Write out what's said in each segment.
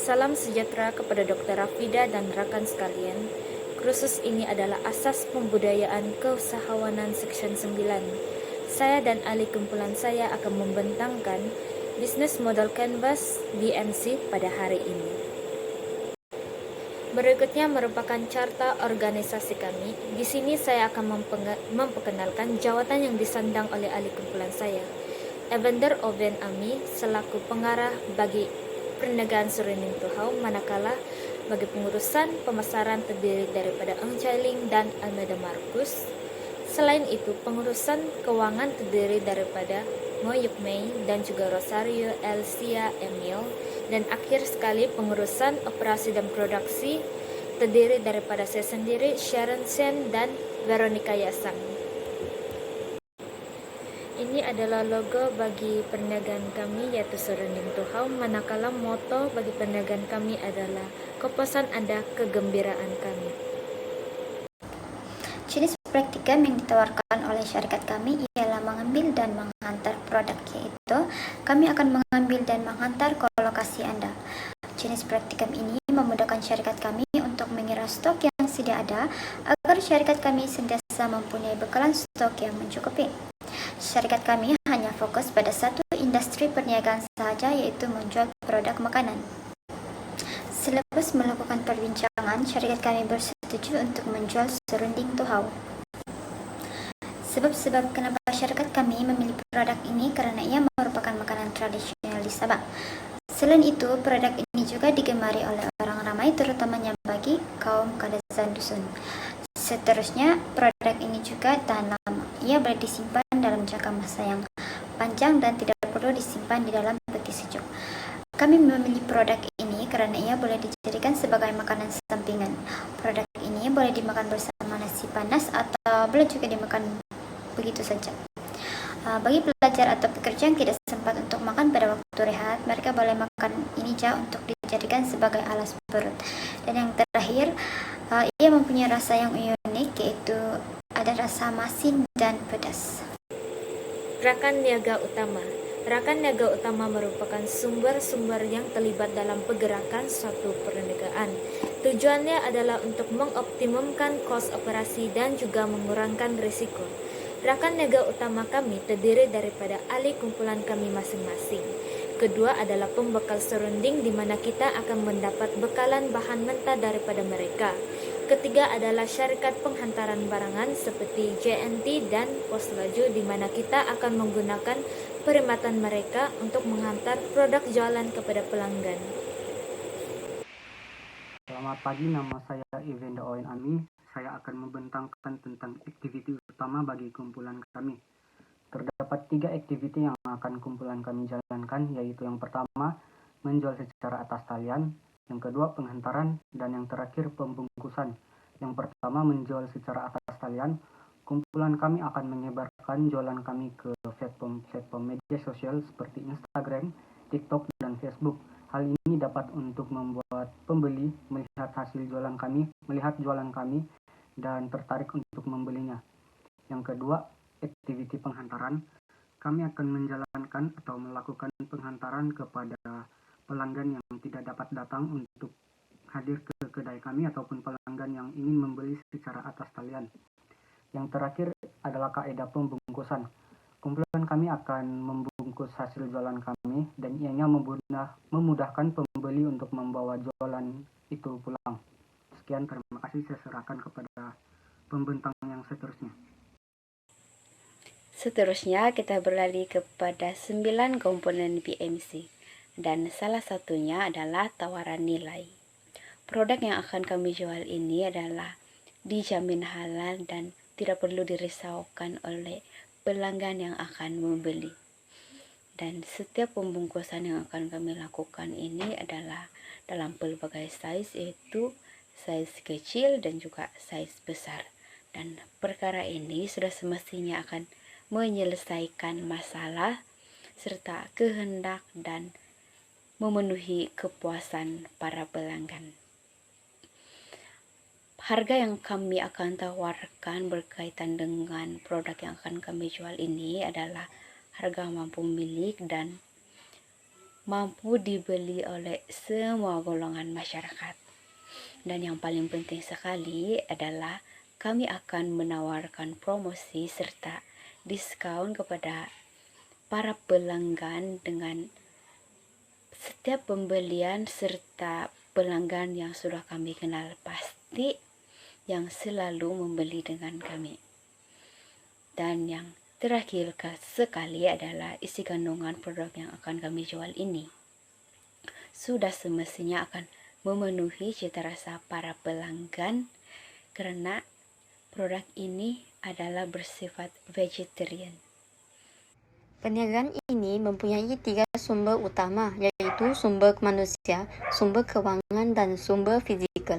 Salam sejahtera kepada Dr. Rafida dan rekan sekalian. Kursus ini adalah asas pembudayaan keusahawanan Section 9. Saya dan ahli kumpulan saya akan membentangkan Business Model Canvas BMC pada hari ini. Berikutnya merupakan carta organisasi kami. Di sini saya akan memperkenalkan jawatan yang disandang oleh ahli kumpulan saya, Evander Oben Ami, selaku pengarah bagi perniagaan Serunding Tuhau, manakala bagi pengurusan pemasaran terdiri daripada Eng Chailing dan Almeida Marcus. Selain itu, pengurusan keuangan terdiri daripada Moyuk Mei dan juga Rosario Elsia Emil, dan akhir sekali pengurusan operasi dan produksi terdiri daripada saya sendiri, Sharon Sen dan Veronica Yasang. Ini adalah logo bagi perniagaan kami, yaitu Serunding Tuhau, manakala moto bagi perniagaan kami adalah kepuasan Anda, kegembiraan kami. Jenis praktikum yang ditawarkan oleh syarikat kami ialah mengambil dan menghantar produk, yaitu kami akan mengambil dan menghantar ke lokasi Anda. Jenis praktikum ini memudahkan syarikat kami untuk mengira stok yang sedia ada agar syarikat kami sentiasa mempunyai bekalan stok yang mencukupi. Syarikat kami hanya fokus pada satu industri perniagaan sahaja, yaitu menjual produk makanan. Selepas melakukan perbincangan, syarikat kami bersetuju untuk menjual Serunding Tuhau. Sebab kenapa syarikat kami memilih produk ini karena ia merupakan makanan tradisional di Sabah. Selain itu, produk ini juga digemari oleh orang ramai, terutamanya bagi kaum kadazan dusun. Seterusnya, produk ini juga tahan lama. Ia boleh disimpan dalam jangka masa yang panjang dan tidak perlu disimpan di dalam peti sejuk. Kami memilih produk ini karena ia boleh dijadikan sebagai makanan sampingan. Produk ini boleh dimakan bersama nasi panas atau boleh juga dimakan begitu saja. Bagi pelajar atau pekerja yang tidak sempat untuk makan pada waktu rehat, mereka boleh makan ini untuk dijadikan sebagai alas perut. Dan yang terakhir, ia mempunyai rasa yang unik, yaitu ada rasa masin dan pedas. Rakan Niaga Utama. Rakan Niaga Utama merupakan sumber-sumber yang terlibat dalam pergerakan suatu perniagaan. Tujuannya adalah untuk mengoptimumkan kos operasi dan juga mengurangkan risiko. Rakan Niaga Utama kami terdiri daripada ahli kumpulan kami masing-masing. Kedua adalah pembekal serunding, di mana kita akan mendapat bekalan bahan mentah daripada mereka. Ketiga adalah syarikat penghantaran barangan seperti JNT dan Pos Laju, di mana kita akan menggunakan perkhidmatan mereka untuk menghantar produk jualan kepada pelanggan. Selamat pagi, nama saya Evander Owen Ami. Saya akan membentangkan tentang aktiviti utama bagi kumpulan kami. Terdapat 3 aktiviti yang akan kumpulan kami jalankan, yaitu yang pertama, menjual secara atas talian, yang kedua, penghantaran, dan yang terakhir, pembungkusan. Yang pertama, menjual secara atas talian. Kumpulan kami akan menyebarkan jualan kami ke platform media sosial seperti Instagram, TikTok, dan Facebook. Hal ini dapat untuk membuat pembeli melihat hasil jualan kami, dan tertarik untuk membelinya. Yang kedua, aktiviti penghantaran. Kami akan menjalankan atau melakukan penghantaran kepada pelanggan yang tidak dapat datang untuk hadir ke kedai kami ataupun pelanggan yang ingin membeli secara atas talian. Yang terakhir adalah kaidah pembungkusan. Kumpulan kami akan membungkus hasil jualan kami dan ianya memudahkan pembeli untuk membawa jualan itu pulang. Sekian, terima kasih. Saya serahkan kepada pembentang yang seterusnya. Seterusnya kita beralih kepada 9 komponen BMC, dan salah satunya adalah tawaran nilai. Produk yang akan kami jual ini adalah dijamin halal dan tidak perlu dirisaukan oleh pelanggan yang akan membeli. Dan setiap pembungkusan yang akan kami lakukan ini adalah dalam pelbagai size, yaitu size kecil dan juga size besar. Dan perkara ini sudah semestinya akan menyelesaikan masalah serta kehendak dan memenuhi kepuasan para pelanggan. Harga yang kami akan tawarkan berkaitan dengan produk yang akan kami jual ini adalah harga mampu milik dan mampu dibeli oleh semua golongan masyarakat. Dan yang paling penting sekali adalah kami akan menawarkan promosi serta diskon kepada para pelanggan dengan setiap pembelian serta pelanggan yang sudah kami kenal pasti yang selalu membeli dengan kami. Dan yang terakhir sekali adalah isi kandungan produk yang akan kami jual ini sudah semestinya akan memenuhi cita rasa para pelanggan karena produk ini adalah bersifat vegetarian. Perniagaan ini mempunyai 3 sumber utama, yaitu sumber manusia, sumber keuangan, dan sumber fizikal.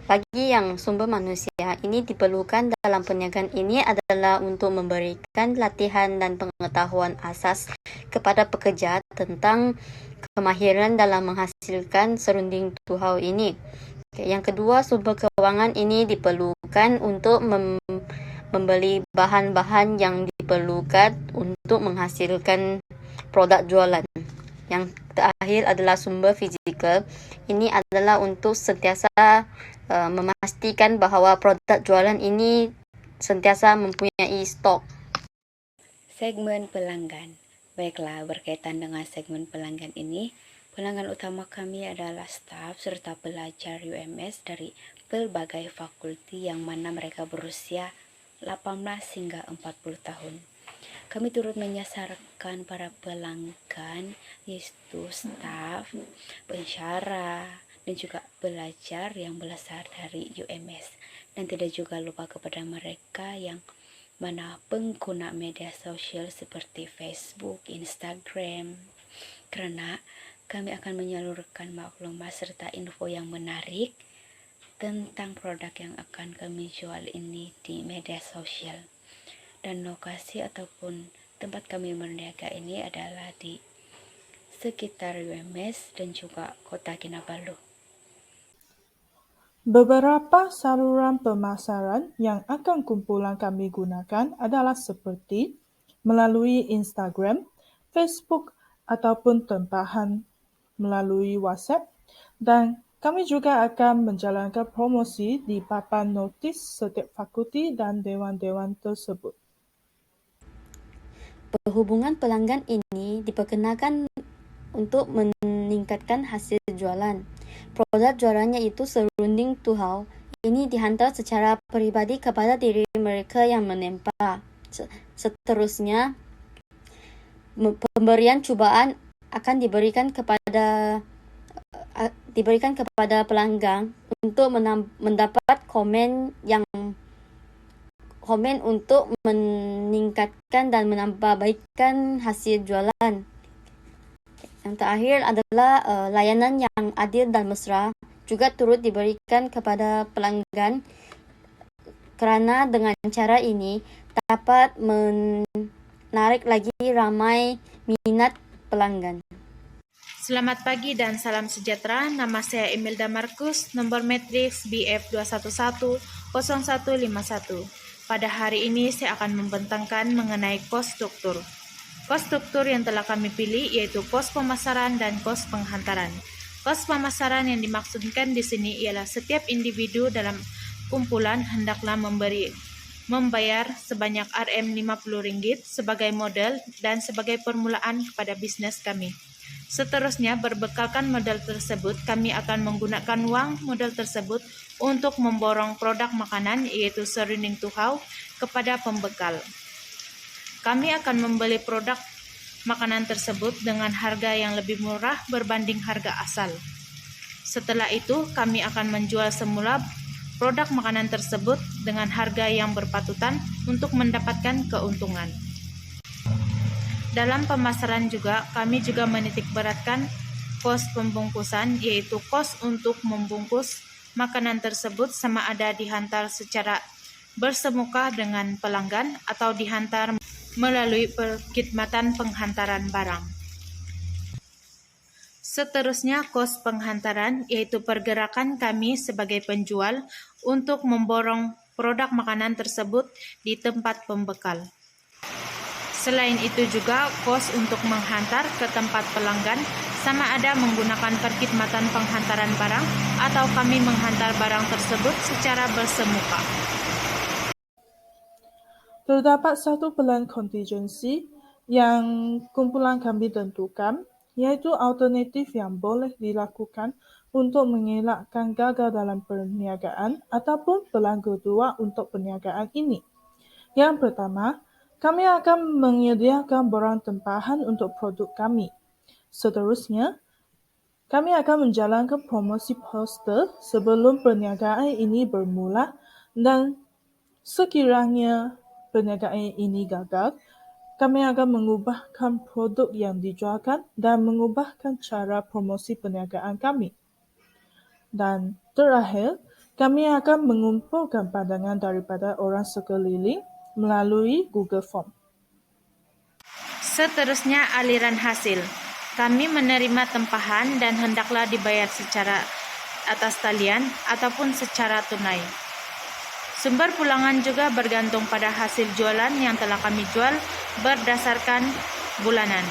Bagi yang sumber manusia, ini diperlukan dalam perniagaan ini adalah untuk memberikan latihan dan pengetahuan asas kepada pekerja tentang kemahiran dalam menghasilkan serunding tuhau ini. Yang kedua, sumber keuangan ini diperlukan untuk membeli bahan-bahan yang diperlukan untuk menghasilkan produk jualan. Yang terakhir adalah sumber fizikal. Ini adalah untuk sentiasa memastikan bahawa produk jualan ini sentiasa mempunyai stok. Segmen pelanggan. Baiklah, berkaitan dengan segmen pelanggan ini, pelanggan utama kami adalah staf serta pelajar UMS dari berbagai fakulti yang mana mereka berusia 18 hingga 40 tahun. Kami turut menyasarkan para pelanggan yaitu staf, pensyarah, dan juga pelajar yang berasal dari UMS. Dan tidak juga lupa kepada mereka yang mana pengguna media sosial seperti Facebook, Instagram. Karena kami akan menyalurkan maklumat serta info yang menarik tentang produk yang akan kami jual ini di media sosial. Dan lokasi ataupun tempat kami berniaga ini adalah di sekitar UMS dan juga Kota Kinabalu. Beberapa saluran pemasaran yang akan kumpulan kami gunakan adalah seperti melalui Instagram, Facebook, ataupun tempahan melalui WhatsApp, dan kami juga akan menjalankan promosi di papan notis setiap fakulti dan dewan-dewan tersebut. Perhubungan pelanggan ini diperkenalkan untuk meningkatkan hasil jualan. Produk jualannya itu serunding tuhau. Ini dihantar secara peribadi kepada diri mereka yang menempa. Seterusnya, pemberian cubaan akan diberikan kepada pelanggan untuk mendapat komen untuk meningkatkan dan menambahbaikkan hasil jualan. Yang terakhir adalah layanan yang adil dan mesra juga turut diberikan kepada pelanggan kerana dengan cara ini dapat menarik lagi ramai minat pelanggan. Selamat pagi dan salam sejahtera. Nama saya Imelda Markus, nomor matriks BF 2110151. Pada hari ini saya akan membentangkan mengenai kos struktur. Kos struktur yang telah kami pilih yaitu kos pemasaran dan kos penghantaran. Kos pemasaran yang dimaksudkan di sini ialah setiap individu dalam kumpulan hendaklah membayar sebanyak Rm50 sebagai modal dan sebagai permulaan kepada bisnes kami. Seterusnya, berbekalkan modal tersebut, kami akan menggunakan wang modal tersebut untuk memborong produk makanan yaitu serunding tuhau kepada pembekal. Kami akan membeli produk makanan tersebut dengan harga yang lebih murah berbanding harga asal. Setelah itu, kami akan menjual semula produk makanan tersebut dengan harga yang berpatutan untuk mendapatkan keuntungan. Dalam pemasaran juga, kami juga menitikberatkan kos pembungkusan, yaitu kos untuk membungkus makanan tersebut sama ada dihantar secara bersemuka dengan pelanggan atau dihantar melalui perkhidmatan penghantaran barang. Seterusnya, kos penghantaran yaitu pergerakan kami sebagai penjual untuk memborong produk makanan tersebut di tempat pembekal. Selain itu juga kos untuk menghantar ke tempat pelanggan sama ada menggunakan perkhidmatan penghantaran barang atau kami menghantar barang tersebut secara bersemuka. Terdapat satu plan kontingensi yang kumpulan kami tentukan, yaitu alternatif yang boleh dilakukan untuk mengelakkan gagal dalam perniagaan ataupun pelan kedua untuk perniagaan ini. Yang pertama, kami akan menyediakan barang tempahan untuk produk kami. Seterusnya, kami akan menjalankan promosi poster sebelum perniagaan ini bermula dan sekiranya perniagaan ini gagal, kami akan mengubahkan produk yang dijualkan dan mengubahkan cara promosi perniagaan kami. Dan terakhir, kami akan mengumpulkan pandangan daripada orang sekeliling melalui Google Form. Seterusnya aliran hasil. Kami menerima tempahan dan hendaklah dibayar secara atas talian ataupun secara tunai. Sumber pulangan juga bergantung pada hasil jualan yang telah kami jual berdasarkan bulanan.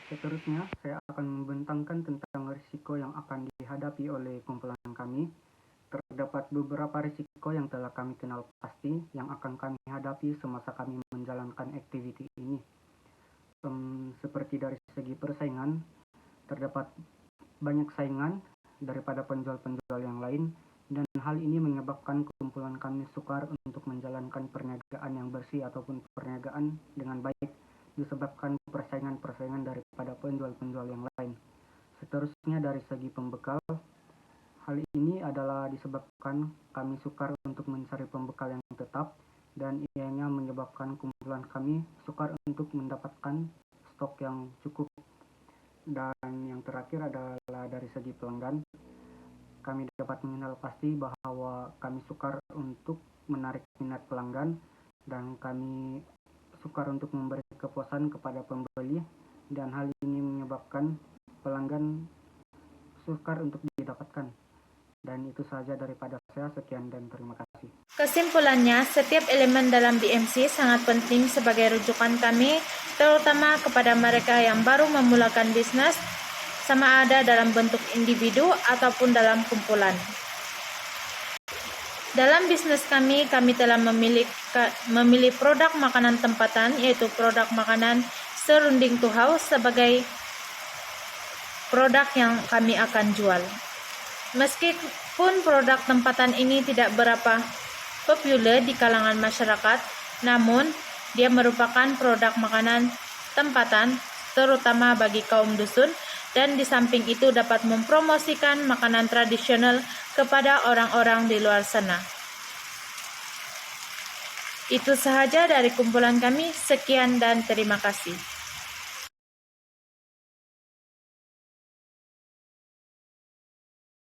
Seterusnya, saya akan membentangkan tentang risiko yang akan dihadapi oleh kumpulan kami. Terdapat beberapa risiko yang telah kami kenal pasti yang akan kami hadapi semasa kami menjalankan aktiviti ini. Seperti dari segi persaingan, terdapat banyak saingan daripada penjual-penjual yang lain, dan hal ini menyebabkan kumpulan kami sukar untuk menjalankan perniagaan yang bersih ataupun perniagaan dengan baik disebabkan persaingan-persaingan daripada penjual-penjual yang lain. Seterusnya dari segi pembekal, hal ini adalah disebabkan kami sukar untuk mencari pembekal yang tetap dan ianya menyebabkan kumpulan kami sukar untuk mendapatkan stok yang cukup. Dan yang terakhir adalah dari segi pelanggan, kami dapat mengenal pasti bahwa kami sukar untuk menarik minat pelanggan dan kami sukar untuk memberi kepuasan kepada pembeli, dan hal ini menyebabkan pelanggan sukar untuk didapatkan. Dan itu saja daripada saya, sekian dan terima kasih. Kesimpulannya, setiap elemen dalam BMC sangat penting sebagai rujukan kami, terutama kepada mereka yang baru memulakan bisnis, sama ada dalam bentuk individu ataupun dalam kumpulan. Dalam bisnis kami telah memilih produk makanan tempatan, yaitu produk makanan serunding tuhau sebagai produk yang kami akan jual. Meskipun produk tempatan ini tidak berapa populer di kalangan masyarakat, namun dia merupakan produk makanan tempatan terutama bagi kaum dusun, dan di samping itu dapat mempromosikan makanan tradisional kepada orang-orang di luar sana. Itu sahaja dari kumpulan kami. Sekian dan terima kasih.